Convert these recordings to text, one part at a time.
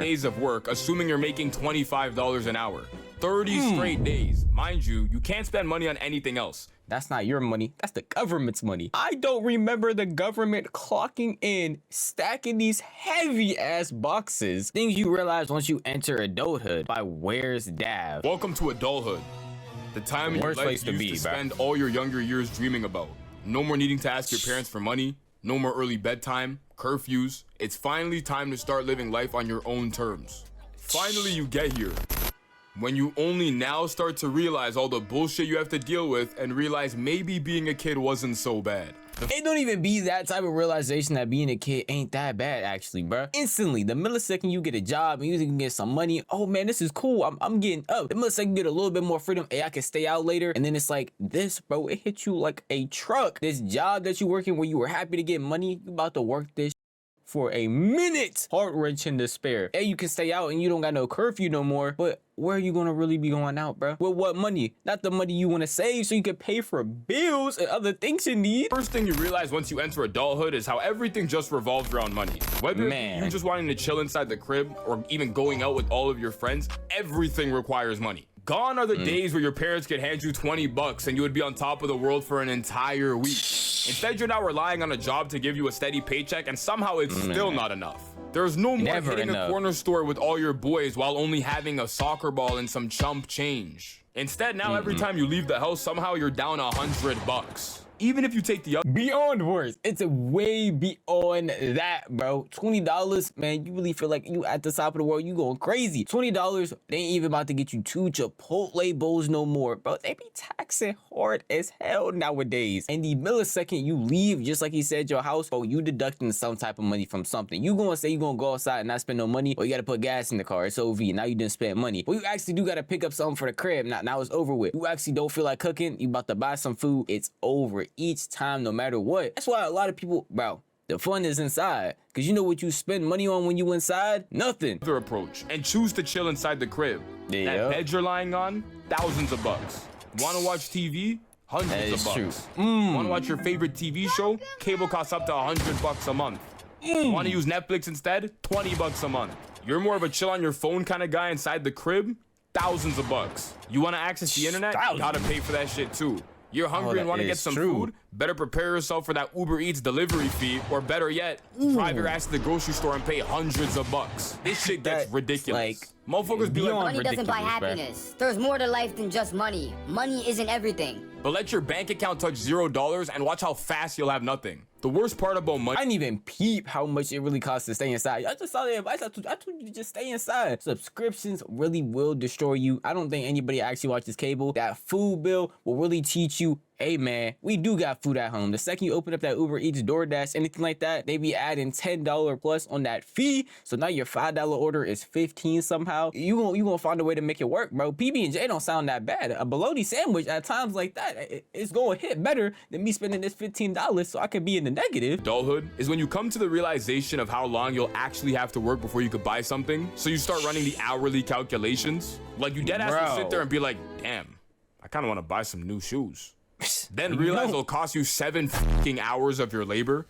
days of work, assuming you're making $25 an hour. 30 straight days. Mind you, you can't spend money on anything else. That's not your money. That's the government's money. I don't remember the government clocking in, stacking these heavy ass boxes. Things you realize once you enter adulthood by Where's Dav. Welcome to adulthood. The time in your life you used to spend all your younger years dreaming about. No more needing to ask your parents for money. No more early bedtime, curfews. It's finally time to start living life on your own terms. Finally, you get here. When you only now start to realize all the bullshit you have to deal with and realize maybe being a kid wasn't so bad. It don't even be that type of realization that being a kid ain't that bad, actually, bruh. Instantly, the millisecond you get a job and you can get some money, oh man, this is cool, I'm getting up. The millisecond you get a little bit more freedom, hey, I can stay out later. And then it's like this, bro, it hits you like a truck. This job that you working where you were happy to get money, you about to work this for a minute. Heart-wrenching despair. Hey, you can stay out and you don't got no curfew no more, but where are you gonna really be going out, bro? With what money? Not the money you want to save so you can pay for bills and other things you need. First thing you realize once you enter adulthood is how everything just revolves around money. Whether you're just wanting to chill inside the crib or even going out with all of your friends, everything requires money. Gone are the days where your parents could hand you 20 bucks and you would be on top of the world for an entire week. Instead, you're now relying on a job to give you a steady paycheck, and somehow it's still not enough. There's no more hitting a corner store with all your boys while only having a soccer ball and some chump change. Instead, now every time you leave the house, somehow you're down 100 bucks. Even if you take the beyond worse, it's a way beyond that, bro. $20, man, you really feel like you at the top of the world, you going crazy. $20, they ain't even about to get you 2 Chipotle bowls no more, bro. They be taxing hard as hell nowadays. And the millisecond you leave, just like he said, your house, bro, you deducting some type of money from something. You gonna say you gonna go outside and not spend no money, or you gotta put gas in the car. It's OV. Now you didn't spend money. But you actually do gotta pick up something for the crib. Now it's over with. You actually don't feel like cooking. You about to buy some food. It's over each time, no matter what. That's why a lot of people, bro, the fun is inside. Cause you know what you spend money on when you inside? Nothing. Other approach and choose to chill inside the crib. That bed you're lying on, thousands of bucks. Want to watch TV? Hundreds of bucks. Want to watch your favorite TV show? Cable costs up to 100 bucks a month. Want to use Netflix instead? 20 bucks a month. You're more of a chill on your phone kind of guy inside the crib? Thousands of bucks. You want to access the internet? You gotta pay for that shit too. You're hungry and want to get some food? Better prepare yourself for that Uber Eats delivery fee, or better yet, drive your ass to the grocery store and pay hundreds of bucks. This shit gets ridiculous. Like, motherfuckers be like, money doesn't buy happiness. There's more to life than just money. Money isn't everything. But let your bank account touch $0 and watch how fast you'll have nothing. The worst part about money, I didn't even peep how much it really costs to stay inside. I just saw the advice. I told you to just stay inside. Subscriptions really will destroy you. I don't think anybody actually watches cable. That food bill will really teach you, hey man, we do got food at home. The second you open up that Uber Eats, DoorDash, anything like that, they be adding $10 plus on that fee. So now your $5 order is $15 somehow. You gonna find a way to make it work, bro. PB&J don't sound that bad. A bologna sandwich at times like that, it's gonna hit better than me spending this $15 so I can be in the negative. Adulthood is when you come to the realization of how long you'll actually have to work before you could buy something. So you start running the hourly calculations. Like you dead ass to sit there and be like, damn, I kind of want to buy some new shoes. Then realize it'll cost you 7 fucking hours of your labor.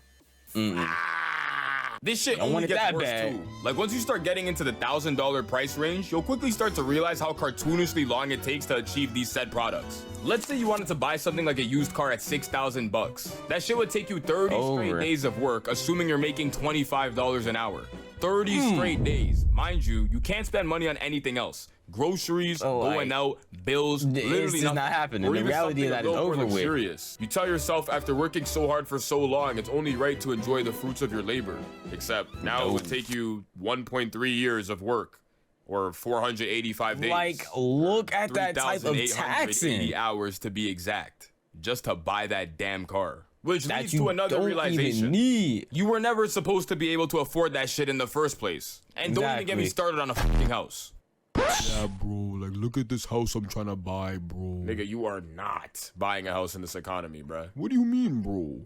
This shit only gets worse too. Like once you start getting into the $1,000 price range, you'll quickly start to realize how cartoonishly long it takes to achieve these said products. Let's say you wanted to buy something like a used car at 6,000 bucks. That shit would take you 30 straight days of work, assuming you're making $25 an hour. 30 straight days. Mind you, you can't spend money on anything else. Groceries, going out, bills, literally nothing. Not happening. The reality of that is over with. You tell yourself after working so hard for so long, it's only right to enjoy the fruits of your labor. Except now it would take you 1.3 years of work, or 485 days. Like, look at that type of taxing. Hours to be exact, just to buy that damn car. Which leads to another realization. You were never supposed to be able to afford that shit in the first place. And don't even get me started on a fucking house. Yeah, bro, like look at this house I'm trying to buy, bro. Nigga, you are not buying a house in this economy, bro. What do you mean, bro?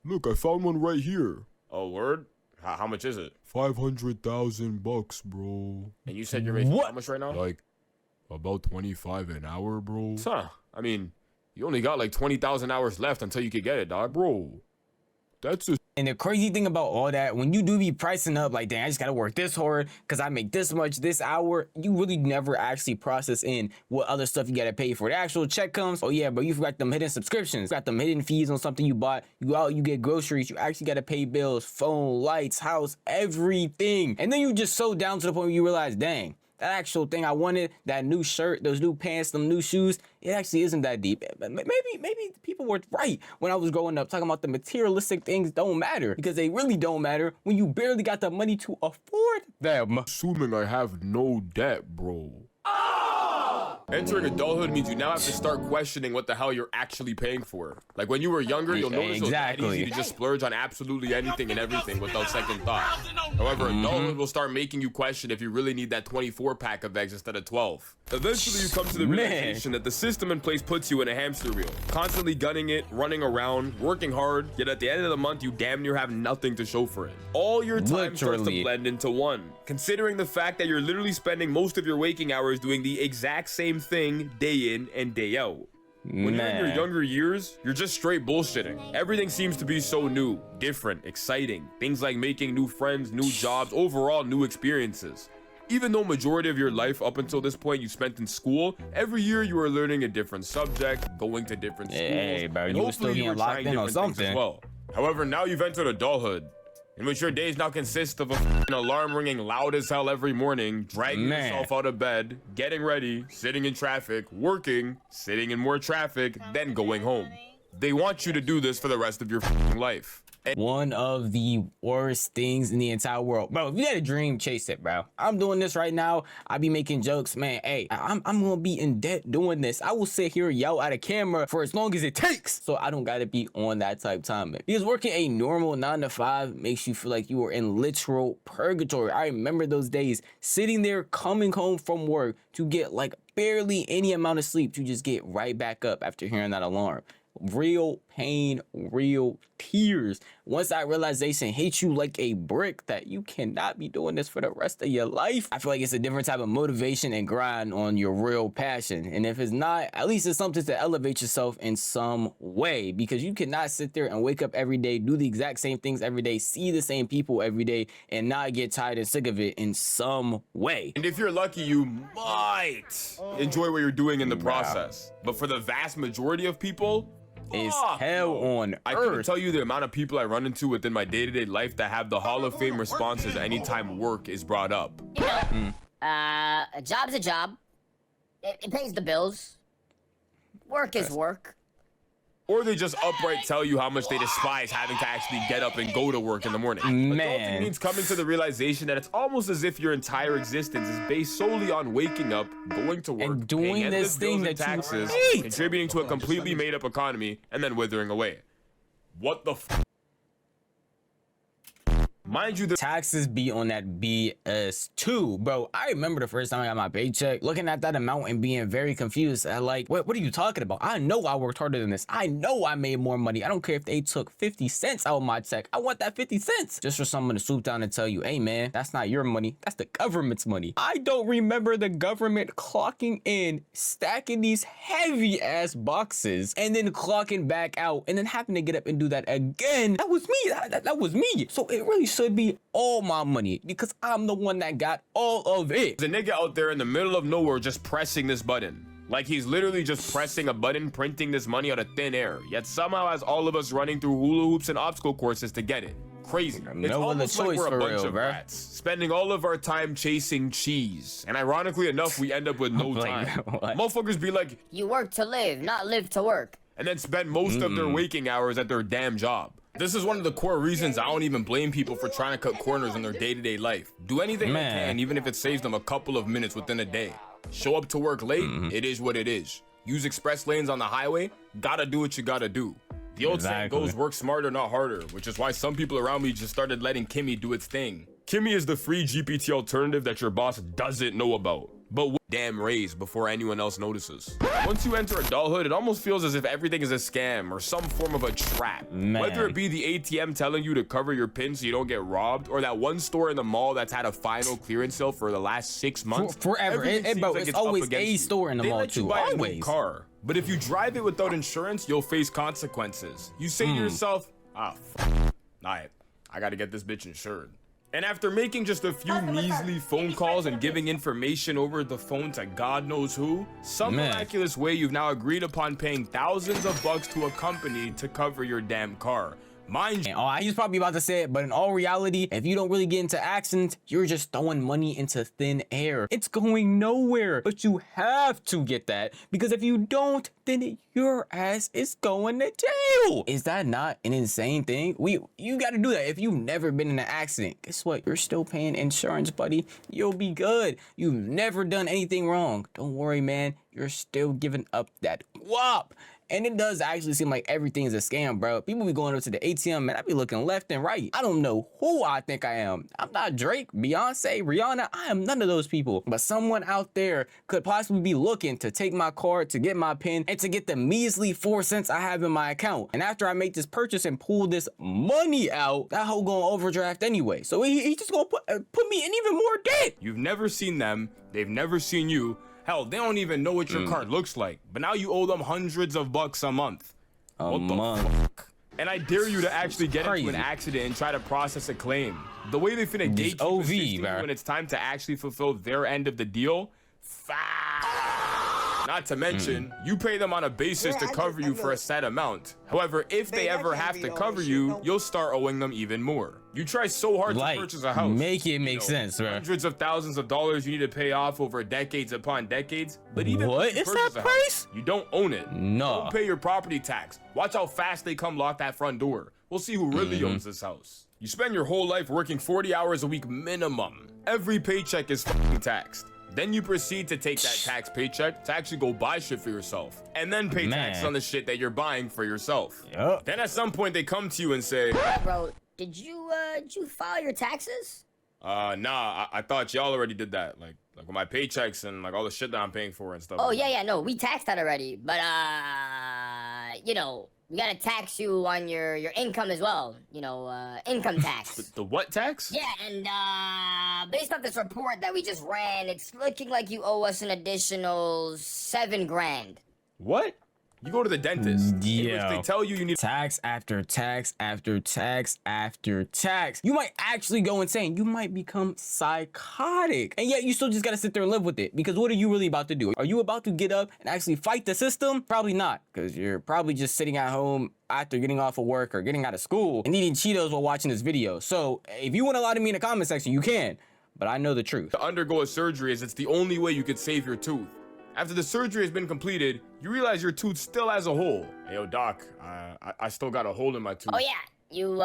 Look, I found one right here. Oh, word? How much is it? 500,000 bucks, bro. And you said you're making how much right now? Like, about 25 an hour, bro. Huh, I mean, you only got like 20,000 hours left until you could get it, dog. Bro, That's a And the crazy thing about all that, when you do be pricing up, like, dang, I just gotta work this hard because I make this much this hour, you really never actually process in what other stuff you gotta pay for. The actual check comes, oh yeah, but you forgot them hidden subscriptions, got them hidden fees on something you bought. You go out, you get groceries, you actually gotta pay bills, phone, lights, house, everything. And then you just so down to the point where you realize, dang, that actual thing I wanted, that new shirt, those new pants, them new shoes, it actually isn't that deep. Maybe people were right when I was growing up talking about the materialistic things don't matter, because they really don't matter when you barely got the money to afford them. assuming I have no debt, bro. Entering adulthood means you now have to start questioning what the hell you're actually paying for. Like when you were younger, you'll notice it was that easy to just splurge on absolutely anything and everything without second thought. However, adulthood will start making you question if you really need that 24-pack of eggs instead of 12. Eventually, you come to the realization that the system in place puts you in a hamster wheel, constantly gunning it, running around, working hard, yet at the end of the month, you damn near have nothing to show for it. All your time starts to blend into one, considering the fact that you're literally spending most of your waking hours doing the exact same thing day in and day out. When you're in your younger years, you're just straight bullshitting. Everything seems to be so new, different, exciting. Things like making new friends, new jobs, overall new experiences. Even though majority of your life up until this point you spent in school, every year you were learning a different subject, going to different schools, Hey, bro, and you were still hopefully you getting were locked trying in on different things as something. well. However, now you've entered adulthood, in which your days now consist of an alarm ringing loud as hell every morning, dragging yourself out of bed, getting ready, sitting in traffic, working, sitting in more traffic, then going home. They want you to do this for the rest of your life. One of the worst things in the entire world. Bro, if you had a dream, chase it, bro. I'm doing this right now. I be making jokes, man. Hey, I'm gonna be in debt doing this. I will sit here, yell at a camera for as long as it takes, so I don't gotta be on that type time. Because working a normal 9 to 5 makes you feel like you are in literal purgatory. I remember those days sitting there, coming home from work to get like barely any amount of sleep to just get right back up after hearing that alarm. Real pain, real tears. Once that realization hits you like a brick that you cannot be doing this for the rest of your life, I feel like it's a different type of motivation and grind on your real passion. And if it's not, at least it's something to elevate yourself in some way, because you cannot sit there and wake up every day, do the exact same things every day, see the same people every day, and not get tired and sick of it in some way. And if you're lucky, you might enjoy what you're doing in the process. But for the vast majority of people, It's hell on I couldn't earth. tell you the amount of people I run into within my day-to-day life that have the Hall of Fame responses anytime work is brought up. You know, a job's a job. It pays the bills. Work is work. Or they just upright tell you how much they despise having to actually get up and go to work in the morning. Adulting Man. means coming to the realization that it's almost as if your entire existence is based solely on waking up, going to work, And doing paying endless this thing bills and that you taxes, hate. contributing to a completely made-up economy, and then withering away. What the f? Mind you, the Taxes be on that BS too, bro. I remember the first time I got my paycheck, looking at that amount and being very confused. I like, what are you talking about? I know I worked harder than this. I know I made more money. I don't care if they took 50 cents out of my check. I want that 50 cents. Just for someone to swoop down and tell you, hey man, that's not your money. That's the government's money. I don't remember the government clocking in, stacking these heavy ass boxes, and then clocking back out, and then having to get up and do that again. That was me. That was me. So it really should be all my money, because I'm the one that got all of it. There's a nigga out there in the middle of nowhere just pressing this button. Like he's literally just pressing a button, printing this money out of thin air. Yet somehow has all of us running through hula hoops and obstacle courses to get it. Crazy. It's No other almost like choice we're a for bunch real, of bruh. rats, spending all of our time chasing cheese. And ironically enough, we end up with no Like, time. what? Motherfuckers be like, You work to live, not live to work. and then spend most of their waking hours at their damn job. This is one of the core reasons I don't even blame people for trying to cut corners in their day-to-day life. Do anything Man. they can, even if it saves them a couple of minutes within a day. Show up to work late, it is what it is. Use express lanes on the highway, gotta do what you gotta do. The old saying Exactly. goes, work smarter, not harder, which is why some people around me just started letting Kimmy do its thing. Kimmy is the free GPT alternative that your boss doesn't know about, but will damn raise before anyone else notices. Once you enter adulthood, it almost feels as if everything is a scam or some form of a trap. Man. Whether it be the ATM telling you to cover your PIN so you don't get robbed, or that one store in the mall that's had a final clearance sale for the last 6 months. Forever. everything seems Bro, like it's up always against a you. store in the They mall let you too. buy a new Always. car, but if you drive it without insurance, you'll face consequences. You say to yourself, I gotta get this bitch insured. And after making just a few measly phone calls and giving information over the phone to God knows who, some miraculous way you've now agreed upon paying thousands of bucks to a company to cover your damn car. Mind you, he's probably about to say it, but in all reality, if you don't really get into accidents, you're just throwing money into thin air. It's going nowhere, but you have to get that, because if you don't, then your ass is going to jail. Is that not an insane thing? You got to do that. If you've never been in an accident, guess what? You're still paying insurance, buddy. You'll be good. You've never done anything wrong. Don't worry, man. You're still giving up that guap. And it does actually seem like everything is a scam, bro. People be going up to the ATM, man. I be looking left and right. I don't know who I think I am. I'm not Drake, Beyonce, Rihanna. I am none of those people. But someone out there could possibly be looking to take my card, to get my PIN, and to get the measly 4 cents I have in my account. And after I make this purchase and pull this money out, that hoe gonna overdraft anyway. So he just gonna put me in even more debt. You've never seen them. They've never seen you. Hell, they don't even know what your card looks like. But now you owe them hundreds of bucks a month. What the fuck? And I dare you to actually get into an accident and try to process a claim. The way they finna gatekeep you when it's time to actually fulfill their end of the deal, not to mention, you pay them on a basis to cover you for a set amount. However, if they ever have to cover you, you'll start owing them even more. You try so hard to purchase a house. Make it make sense, bro. Hundreds of thousands of dollars you need to pay off over decades upon decades. But even what is that price? You don't own it. No. Don't pay your property tax. Watch how fast they come lock that front door. We'll see who really owns this house. You spend your whole life working 40 hours a week minimum. Every paycheck is fucking taxed. Then you proceed to take that tax paycheck to actually go buy shit for yourself. And then pay tax on the shit that you're buying for yourself. Yep. Then at some point they come to you and say, bro, did you file your taxes? Nah, I thought y'all already did that. Like with my paychecks and like all the shit that I'm paying for and stuff. Oh, yeah, no, we taxed that already. But, you know, we gotta tax you on your income as well. You know, income tax. The what tax? Yeah, and based off this report that we just ran, it's looking like you owe us an additional $7 grand. What? You go to the dentist. Yeah. They tell you need tax after tax after tax after tax. You might actually go insane. You might become psychotic. And yet you still just gotta sit there and live with it. Because what are you really about to do? Are you about to get up and actually fight the system? Probably not. Because you're probably just sitting at home after getting off of work or getting out of school and eating Cheetos while watching this video. So if you want to lie to me in the comment section, you can. But I know the truth. To undergo a surgery is it's the only way you could save your tooth. After the surgery has been completed, you realize your tooth still has a hole. Hey, yo, doc, I still got a hole in my tooth. Oh, yeah. You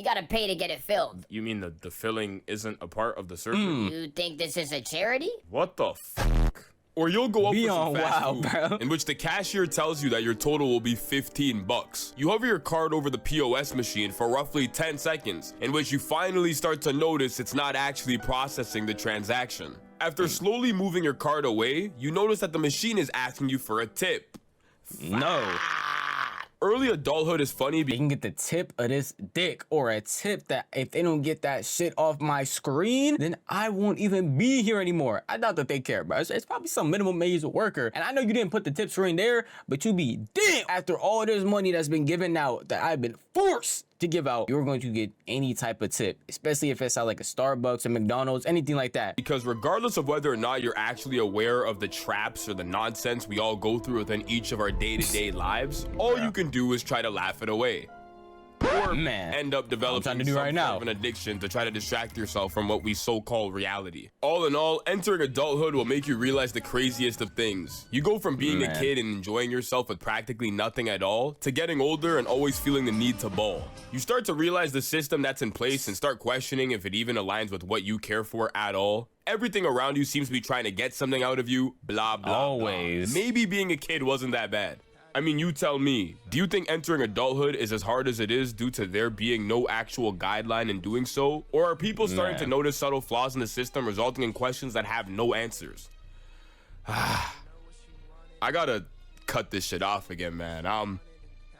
gotta pay to get it filled. You mean the filling isn't a part of the surgery? You think this is a charity? What the fuck? Or you'll go up for some fast food, bro. in which the cashier tells you that your total will be 15 bucks. You hover your card over the POS machine for roughly 10 seconds, in which you finally start to notice it's not actually processing the transaction. After slowly moving your card away, you notice that the machine is asking you for a tip. No. Early adulthood is funny They can get the tip of this dick, or a tip that if they don't get that shit off my screen, then I won't even be here anymore. I doubt that they care, bro. It's probably some minimum wage worker. And I know you didn't put the tip screen there, but you be damn. After all this money that's been given out, that I've been forced to give out, you're going to get any type of tip, especially if it's at like a Starbucks or McDonald's, anything like that. Because regardless of whether or not you're actually aware of the traps or the nonsense we all go through within each of our day-to-day lives, all you can do is try to laugh it away. Or end up developing some sort of an addiction to try to distract yourself from what we so-called reality. All in all, entering adulthood will make you realize the craziest of things. You go from being a kid and enjoying yourself with practically nothing at all, to getting older and always feeling the need to ball. You start to realize the system that's in place and start questioning if it even aligns with what you care for at all. Everything around you seems to be trying to get something out of you, blah, blah, blah. Maybe being a kid wasn't that bad. I mean, you tell me, do you think entering adulthood is as hard as it is due to there being no actual guideline in doing so? Or are people starting to notice subtle flaws in the system resulting in questions that have no answers? I gotta cut this shit off again, man.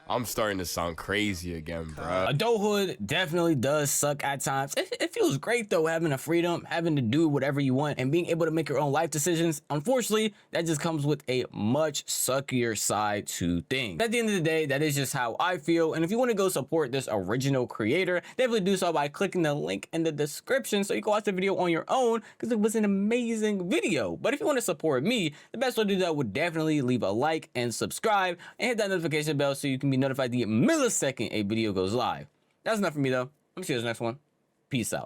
I'm starting to sound crazy again, bro. Adulthood definitely does suck at times. It feels great though, having the freedom, having to do whatever you want, and being able to make your own life decisions. Unfortunately, that just comes with a much suckier side to things. At the end of the day, that is just how I feel. And if you want to go support this original creator, definitely do so by clicking the link in the description so you can watch the video on your own, because it was an amazing video. But if you want to support me, the best way to do that would definitely leave a like and subscribe and hit that notification bell so you can be notified the millisecond a video goes live. That's enough for me though. I'm gonna see you in the next one. Peace out.